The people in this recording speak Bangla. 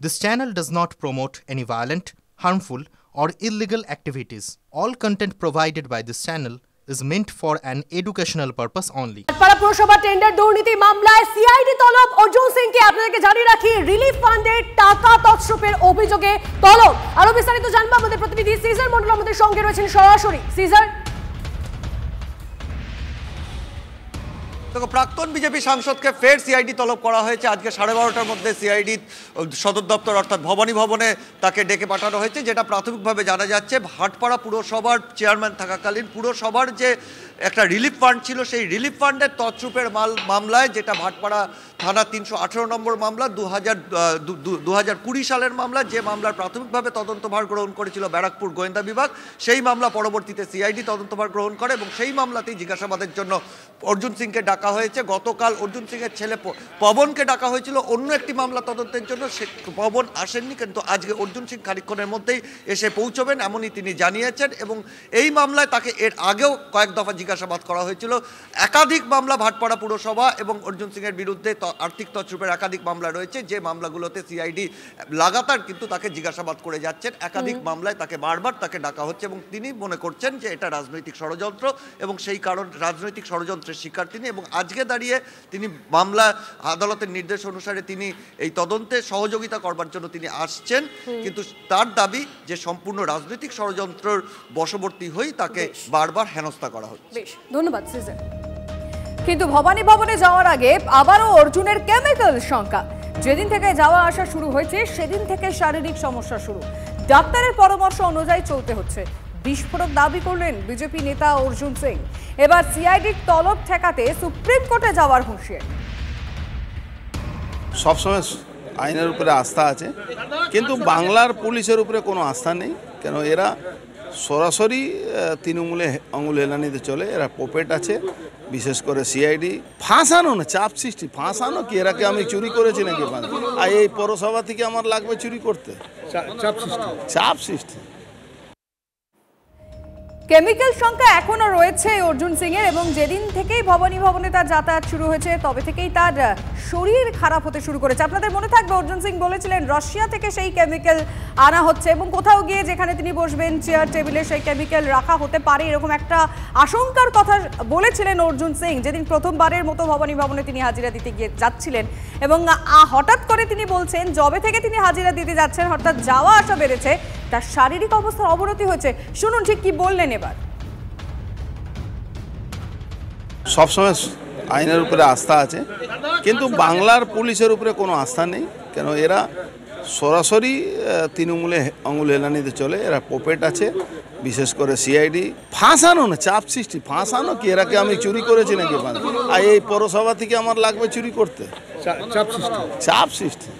This channel does not promote any violent, harmful, or illegal activities. All content provided by this channel is meant for an educational purpose only. Bhatpara পুরসভা টেন্ডার দুর্নীতি মামলায় সিআইডি তলব অর্জুন সিংকে আপনাদেরকে জানিয়ে রাখি রিলিফ ফান্ডের টাকা তছরূপের অভিযোগে তলব। আরো বিস্তারিত জানবো আমাদের প্রতিনিধি সিজার মন্ডল আমাদের সঙ্গে রয়েছেন সরাসরি। সিজার, প্রাক্তন বিজেপি সাংসদকে ফের সিআইডি তলব করা হয়েছে। আজকে 12:30টার মধ্যে সিআইডি সদর দপ্তর অর্থাৎ ভবানী ভবনে তাকে ডেকে পাঠানো হয়েছে। যেটা প্রাথমিকভাবে জানা যাচ্ছে, ভাটপাড়া পুরসভার চেয়ারম্যান থাকাকালীন পুরসভার যে একটা রিলিফ ফান্ড ছিল, সেই রিলিফ ফান্ডের তছরূপের মামলায়, যেটা ভাটপাড়া থানা 318 নম্বর মামলা, 2020 সালের মামলা, যে মামলার প্রাথমিকভাবে তদন্তভার গ্রহণ করেছিল ব্যারাকপুর গোয়েন্দা বিভাগ, সেই মামলা পরবর্তীতে সিআইডি তদন্তভার গ্রহণ করে এবং সেই মামলাতেই জিজ্ঞাসাবাদের জন্য অর্জুন সিংকে ডাকা হয়েছে। গতকাল অর্জুন সিংয়ের ছেলে পবনকে ডাকা হয়েছিল অন্য একটি মামলা তদন্তের জন্য। সে পবন আসেননি, কিন্তু আজকে অর্জুন সিং খানিকক্ষণের মধ্যেই এসে পৌঁছবেন এমনই তিনি জানিয়েছেন। এবং এই মামলায় তাকে এর আগেও কয়েক দফা জিজ্ঞাসাবাদ করা হয়েছিল। একাধিক মামলা ভাটপাড়া পুরসভা এবং অর্জুন সিংয়ের বিরুদ্ধে আর্থিক তছরূপের একাধিক মামলা রয়েছে, যে মামলাগুলোতে সিআইডি লাগাতার কিন্তু তাকে জিজ্ঞাসাবাদ করে যাচ্ছেন। একাধিক মামলায় তাকে বারবার তাকে ডাকা হচ্ছে এবং তিনি মনে করছেন যে এটা রাজনৈতিক ষড়যন্ত্র এবং সেই কারণ রাজনৈতিক ষড়যন্ত্রের শিকার তিনি। এবং আজকে দাঁড়িয়ে তিনি মামলা আদালতের নির্দেশ অনুসারে তিনি এই তদন্তে সহযোগিতা করবার জন্য তিনি আসছেন, কিন্তু তার দাবি যে সম্পূর্ণ রাজনৈতিক ষড়যন্ত্রের বশবর্তী হয়ে তাকে বারবার হেনস্থা করা হচ্ছে। ধন্যবাদ সিজার। কিন্তু ভবানী ভবনে যাওয়ার আগে আবারও অর্জুনের কেমিক্যাল শঙ্কা। যেদিন থেকে যাওয়া আসা শুরু হয়েছে সেদিন থেকে শারীরিক সমস্যা শুরু। ডাক্তারের পরামর্শ অনুযায়ী চলতে হচ্ছে। বিস্ফোরক দাবি করলেন বিজেপি নেতা অর্জুন সিং। এবার সিআইডির তলব ঠেকাতে সুপ্রিম কোর্টে যাওয়ার হুঁশিয়ারি। সবসময় আইনের উপরে আস্থা আছে, কিন্তু বাংলার পুলিশের উপরে কোনো আস্থা নেই। কেন এরা সরাসরি তৃণমূলে আঙুল হেলানিতে চলে। এরা পোপেট আছে, বিশেষ করে সিআইডি। ফাঁসানো না, চাপ সৃষ্টি। ফাঁসানো কি, এরাকে আমি চুরি করেছি নাকি? আর এই পৌরসভা থেকে আমার লাগবে চুরি করতে? চাপ সৃষ্টি। কেমিক্যাল সংখ্যা এখনো রয়েছে অর্জুন সিং এর, এবং যেদিন থেকেই ভবানী ভবনে তার যাতায়াত শুরু হয়েছে তবে থেকেই তার শরীর খারাপ হতে শুরু করেছে। আপনাদের মনে থাকবে অর্জুন সিং বলেছিলেন রাশিয়া থেকে সেই কেমিক্যাল আনা হচ্ছে এবং কোথাও গিয়ে যেখানে তিনি বসবেন চেয়ার টেবিলে সেই কেমিক্যাল রাখা হতে পারে, এরকম একটা আশঙ্কার কথা বলেছিলেন অর্জুন সিং যেদিন প্রথমবারের মতো ভবানী ভবনে তিনি হাজিরা দিতে গিয়ে যাচ্ছিলেন। এবং হঠাৎ করে তিনি বলছেন যবে থেকে তিনি হাজিরা দিতে যাচ্ছেন হঠাৎ যাওয়া আসা বেড়েছে, তার শারীরিক অবস্থার অবনতি হয়েছে। শুনুন ঠিক কি বললেন এবার। সবসময় আইনের উপরে আস্থা আছে, কিন্তু বাংলার পুলিশের উপরে কোনো আস্থা নেই। কেন এরা সরাসরি তৃণমূলে আঙুল হেলানিতে চলে। এরা পোপেট আছে, বিশেষ করে সিআইডি। ফাঁসানো না, চাপ সৃষ্টি। ফাঁসানো কি, এরাকে আমি চুরি করেছি নাকি? আর এই পৌরসভা থেকে আমার লাগবে চুরি করতে? চাপ সৃষ্টি।